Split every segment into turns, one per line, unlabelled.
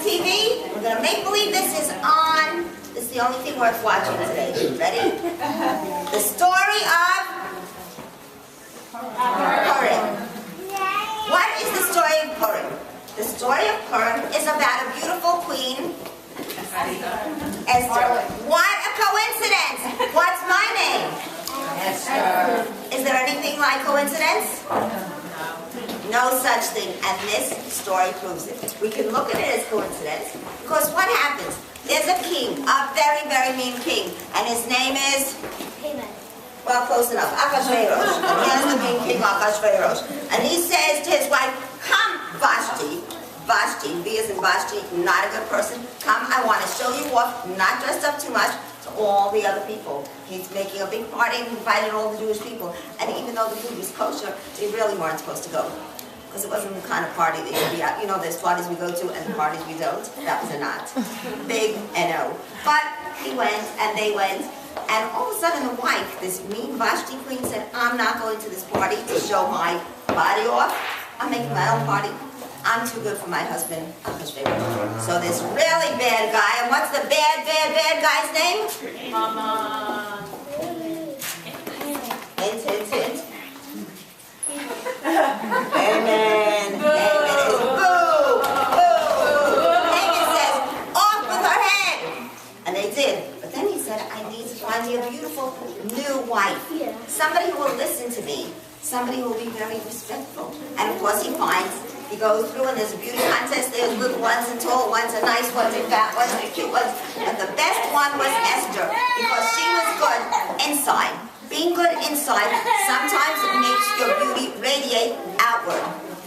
TV. We're going to make believe this is on. This is the only thing worth watching today. Ready? The story of Purim. What is the story of Purim? The story of Purim is about a beautiful queen, Esther. What a coincidence! What's my name? Esther. Is there anything like coincidence? No such thing, and this story proves it. We can look at it as coincidence, because what happens? There's a king, a very, very mean king, and his name is? Haman. Well, close enough. Achashverosh. And he has the mean king, Achashverosh. And he says to his wife, come, Vashti. Vashti, V as in Vashti, not a good person. Come, I want to show you off, not dressed up too much, to all the other people. He's making a big party and invited all the Jewish people. And even though the food was kosher, they really weren't supposed to go. Because it wasn't the kind of party that you'd be at. You know, there's parties we go to and the parties we don't. That was a not. Big N-O. But he went and they went. And all of a sudden the wife, this mean Vashti queen, said, I'm not going to this party to show my body off. I'm making my own party. I'm too good for my husband, Achashverosh. So this really bad guy, and what's the bad guy's name? Mama. Hint, hint, hint. Haman. Haman is boo, boo. Haman says, off with her head. And they did. But then he said, I need to find me a beautiful new wife. Somebody who will listen to me. Somebody who will be very respectful. And of course he goes through and there's a beauty contest. There's good ones and tall ones and nice ones and fat ones and cute ones. But the best one was Esther because she was good inside. Being good inside, sometimes it makes your beauty radiate outward.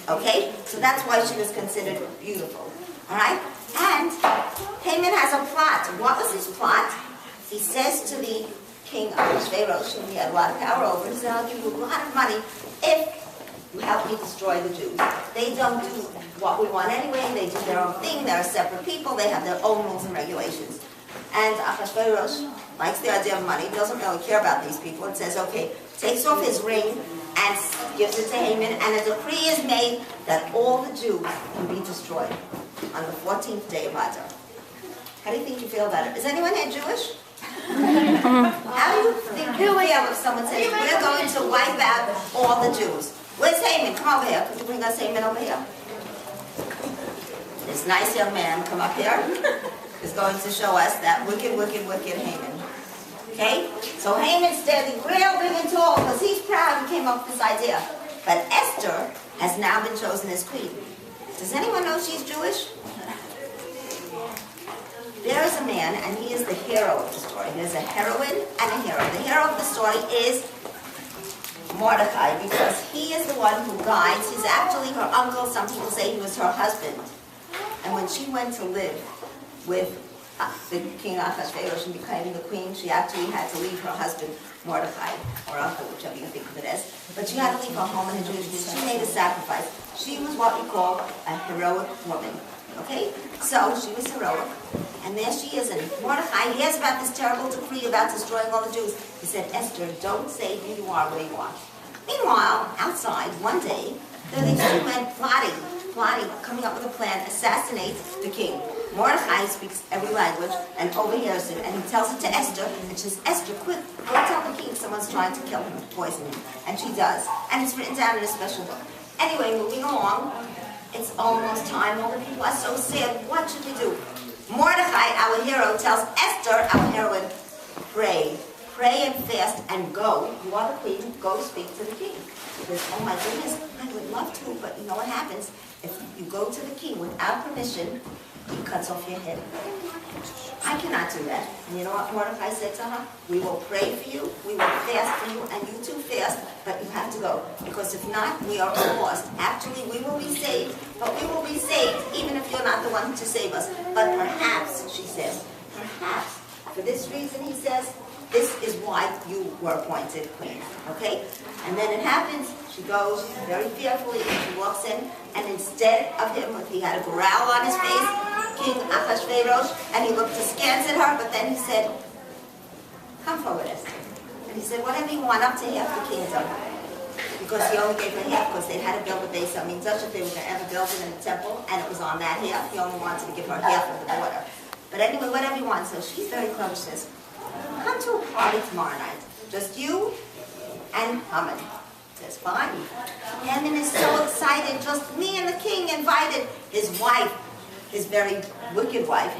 Okay? So that's why she was considered beautiful. Alright? And Haman has a plot. What was his plot? He says to the king Ahasuerus, whom he had a lot of power over, he said, I'll give you a lot of money if you help me destroy the Jews. They don't do what we want anyway. They do their own thing. They're separate people. They have their own rules and regulations. And Ahasuerus likes the idea of money, doesn't really care about these people, and says, okay, takes off his ring and gives it to Haman, and a decree is made that all the Jews can be destroyed on the 14th day of Adar. How do you think you feel about it? Is anyone here Jewish? How do you think you feel if someone says, we're going to wipe out all the Jews? Where's Haman? Come over here. Could you bring us Haman over here? This nice young man, come up here, is going to show us that wicked, wicked, wicked Haman. Okay? So Haman's standing real big and tall because he's proud he came up with this idea. But Esther has now been chosen as queen. Does anyone know she's Jewish? There is a man, and he is the hero of the story. There's a heroine and a hero. The hero of the story is Mordecai, because he is the one who guides. He's actually her uncle. Some people say he was her husband. And when she went to live with the king Ahasuerus and became the queen, she actually had to leave her husband, Mordecai, or uncle, whichever you think of it as. But she had to leave her home in the Jewish community. She made a sacrifice. She was what we call a heroic woman. Okay? So she was heroic. And there she is. And Mordecai hears about this terrible decree about destroying all the Jews. He said, Esther, don't say who you are where you are. Meanwhile, outside, one day, there are these two men plotting, coming up with a plan, assassinate the king. Mordecai speaks every language and overhears it, and he tells it to Esther, and she says, Esther, quick, go tell the king someone's trying to kill him, poison him. And she does. And it's written down in a special book. Anyway, moving along, it's almost time. All the people are so sad. What should we do? Mordecai, our hero, tells Esther, our heroine, pray. Pray and fast and go. You are the queen. Go speak to the king. She says, oh my goodness, I would love to, but you know what happens? If you go to the king without permission, he cuts off your head. I cannot do that. And you know what Mordecai said to her? We will pray for you, we will fast for you, and you too fast, but you have to go. Because if not, we are all lost. Actually, we will be saved, but we will be saved even if you're not the one to save us. But perhaps, she says, perhaps, for this reason, he says, this is why you were appointed queen. Okay? And then it happens, she goes very fearfully, and she walks in, and instead of him, he had a growl on his face, King Ahasuerus, and he looked askance at her, but then he said, come forward, Esther. And he said, whatever you want, up to half the kingdom. because he only gave her half because they had to build a base. I mean, such if they were going to ever build it in the temple, and it was on that half. He only wanted to give her half of the border. But anyway, whatever you want. So she's very clever. She says, come to a party tomorrow night. Just you and Haman. Says, fine. Haman is so excited. Just me and the king invited. His wife, his very wicked wife,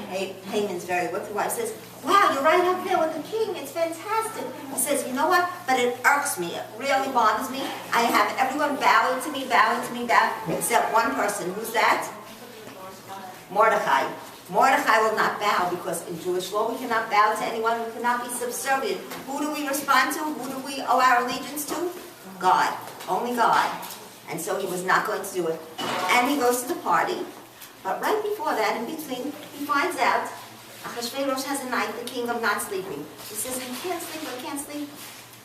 Haman's very wicked wife, says, wow, you're right up there with the king. It's fantastic. He says, you know what? But it irks me. It really bothers me. I have everyone bowing to me, except one person. Who's that? Mordecai. Mordecai will not bow because in Jewish law we cannot bow to anyone. We cannot be subservient. Who do we respond to? Who do we owe our allegiance to? God. Only God. And so he was not going to do it. And he goes to the party. But right before that, in between, he finds out Achashverosh has a night, the king of not sleeping. He says, I can't sleep.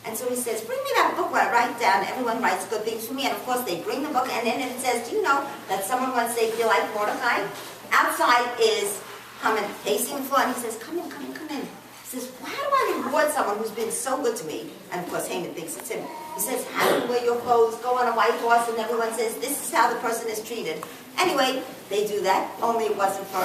And so he says, bring me that book where I write down. Everyone writes good things for me. And of course they bring the book, and then it says, do you know that someone once said, you like Mordecai? Outside is Haman pacing the floor, and he says, come in. He says, why do I reward someone who's been so good to me? And of course Haman thinks it's him. He says, have you wear your clothes, go on a white horse, and everyone says, this is how the person is treated. Anyway, they do that, only it wasn't for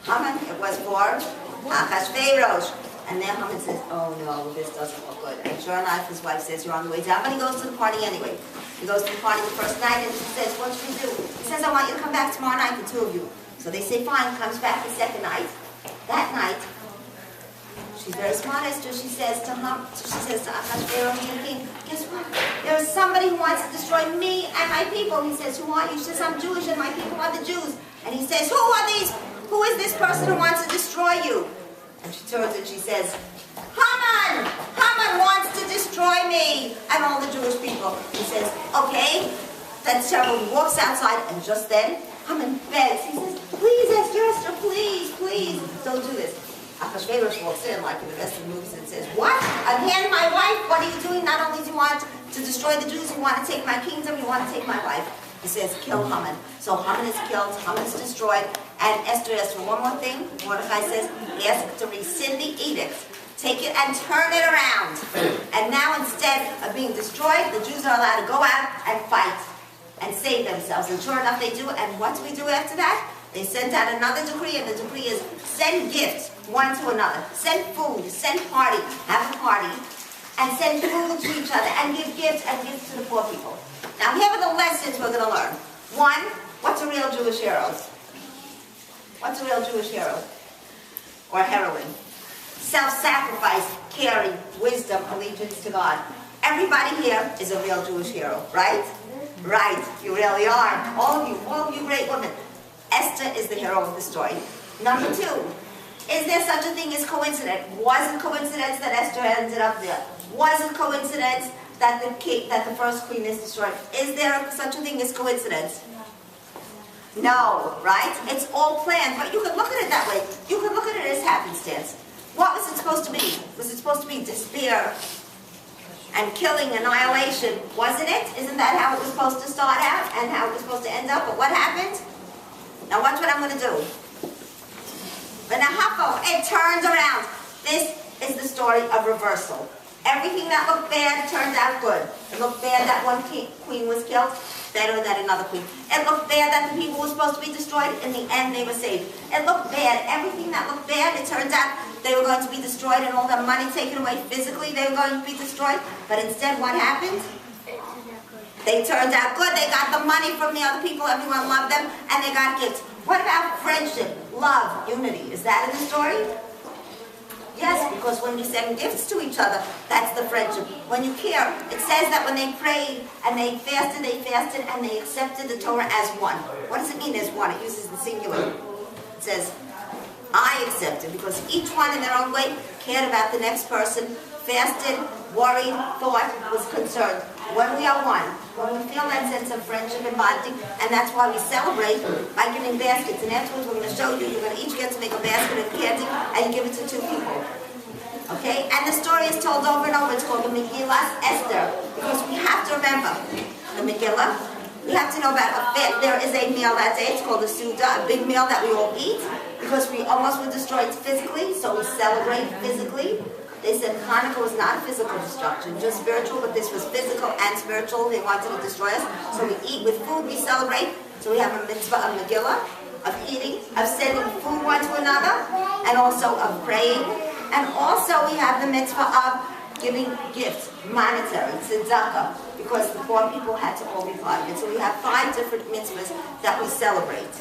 Haman, it was for Achashverosh. And then Haman says, oh no, this doesn't look good. And sure enough, his wife says, you're on the way down. But he goes to the party anyway. He goes to the party the first night, and she says, what should we do? He says, I want you to come back tomorrow night, the two of you. So they say, fine. Comes back the second night. That night, she's very smart, Esther. She says to Achashverosh, the king, guess what? There is somebody who wants to destroy me and my people. He says, who are you? She says, I'm Jewish and my people are the Jews. And he says, who are these? Who is this person who wants to destroy you? And she turns and she says, Haman! Haman wants to destroy me and all the Jewish people. He says, okay, that's terrible. He walks outside, and just then, Haman begs. He says, please, Esther, please, don't do this. Achashverosh walks in, like in the rest of the movies, and says, what? Again, my wife? What are you doing? Not only do you want to destroy the Jews, you want to take my kingdom, you want to take my wife. He says, kill Haman. So Haman is killed, Haman is destroyed, and Esther asks for one more thing. Mordecai says, ask to rescind the edict. Take it and turn it around. And now instead of being destroyed, the Jews are allowed to go out and fight and save themselves. And sure enough, they do. And what do we do after that? They sent out another decree, and the decree is send gifts one to another. Send food, send party, have a party, and send food to each other, and give gifts to the poor people. Now here are the lessons we're going to learn. One, what's a real Jewish hero? What's a real Jewish hero? Or heroine? Self-sacrifice, caring, wisdom, allegiance to God. Everybody here is a real Jewish hero, right? Right, you really are. All of you great women. Esther is the hero of the story. Number two, is there such a thing as coincidence? Was it coincidence that Esther ended up there? Was it coincidence that the first queen is destroyed? Is there such a thing as coincidence? No, right? It's all planned, but you could look at it that way. You could look at it as happenstance. What was it supposed to be? Was it supposed to be despair and killing, annihilation? Wasn't it? Isn't that how it was supposed to start out and how it was supposed to end up? But what happened? Now watch what I'm going to do. It turns around. This is the story of reversal. Everything that looked bad turned out good. It looked bad that one queen was killed, better that another queen. It looked bad that the people were supposed to be destroyed. In the end, they were saved. It looked bad. Everything that looked bad, it turns out they were going to be destroyed and all their money taken away physically. They were going to be destroyed. But instead, what happened? They turned out good. They got the money from the other people. Everyone loved them. And they got gifts. What about friendship, love, unity? Is that in the story? Yes, because when you send gifts to each other, that's the friendship. When you care, it says that when they prayed and they fasted and they accepted the Torah as one. What does it mean as one? It uses the singular. It says, I accepted, because each one in their own way cared about the next person, fasted, worried, thought, was concerned. When we are one, when we feel that sense of friendship and bonding, and that's why we celebrate by giving baskets. And afterwards we're going to show you, you're going to each get to make a basket of candy, and you give it to two people. Okay? And the story is told over and over. It's called the Megillah Esther, because we have to remember the Megillah. We have to know about a fit. There is a meal that day. It's called the Suda, a big meal that we all eat, because we almost were destroyed physically, so we celebrate physically. They said Hanukkah was not physical destruction, just spiritual, but this was physical and spiritual. They wanted to destroy us. So we eat with food, we celebrate. So we have a mitzvah of Megillah, of eating, of sending food one to another, and also of praying. And also we have the mitzvah of giving gifts, monetary, tzedakah, because the poor people had to all be part of it. So we have 5 different mitzvahs that we celebrate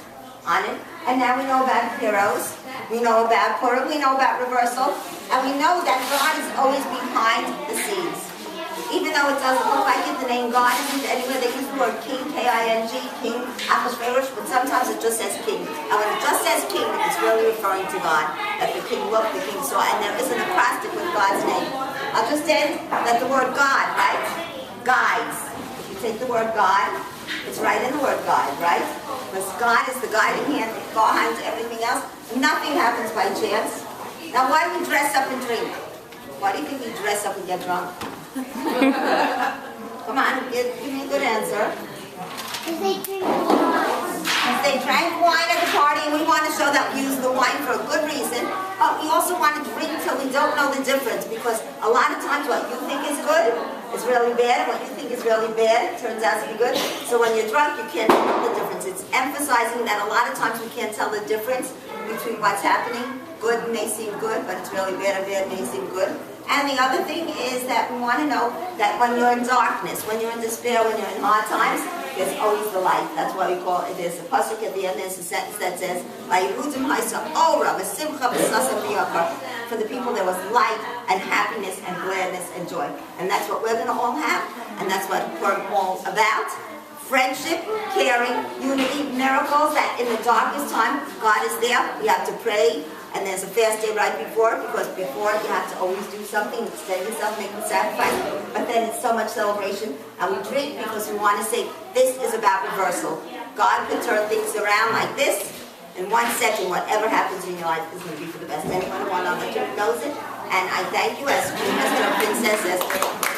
on it. And now we know about heroes, we know about Purim, we know about reversal, and we know that God is always behind the scenes. Even though it doesn't look like it, the name God isn't anywhere. They use the word king, K-I-N-G, king, Achashverosh, but sometimes it just says king. And when it just says king, it's really referring to God, that the king looked, the king saw, and there is an acrostic with God's name. I'll just end that the word God, right, guides. If you take the word God, it's right in the word God, right? Because God is the guiding hand behind everything else. Nothing happens by chance. Now, why do we dress up and drink? Why do you think we dress up and get drunk? Come on, give me a good answer.
Because they drink wine.
Because they drank wine at the party, and we want to show that we use the wine for a good reason. But we also want to drink till we don't know the difference, because a lot of times what you think is good is really bad, and what you think is really bad turns out to be good. So when you're drunk, you can't tell the difference. It's emphasizing that a lot of times we can't tell the difference between what's happening. Good may seem good, but it's really bad, and bad may seem good. And the other thing is that we want to know that when you're in darkness, when you're in despair, when you're in hard times, there's always the light. That's why we call it, there's a pasuk at the end, there's a sentence that says, for the people there was light and happiness and gladness and joy. And that's what we're going to all have, and that's what we're all about. Friendship, caring, unity, miracles, that in the darkest time, God is there. We have to pray. And there's a fast day right before, because before you have to always do something, extend yourself, make a sacrifice. But then it's so much celebration. And we drink because we want to say, this is about reversal. God can turn things around like this. In 1 second, whatever happens in your life is going to be for the best. Anyone who knows it. And I thank you, as Mr. Princess says,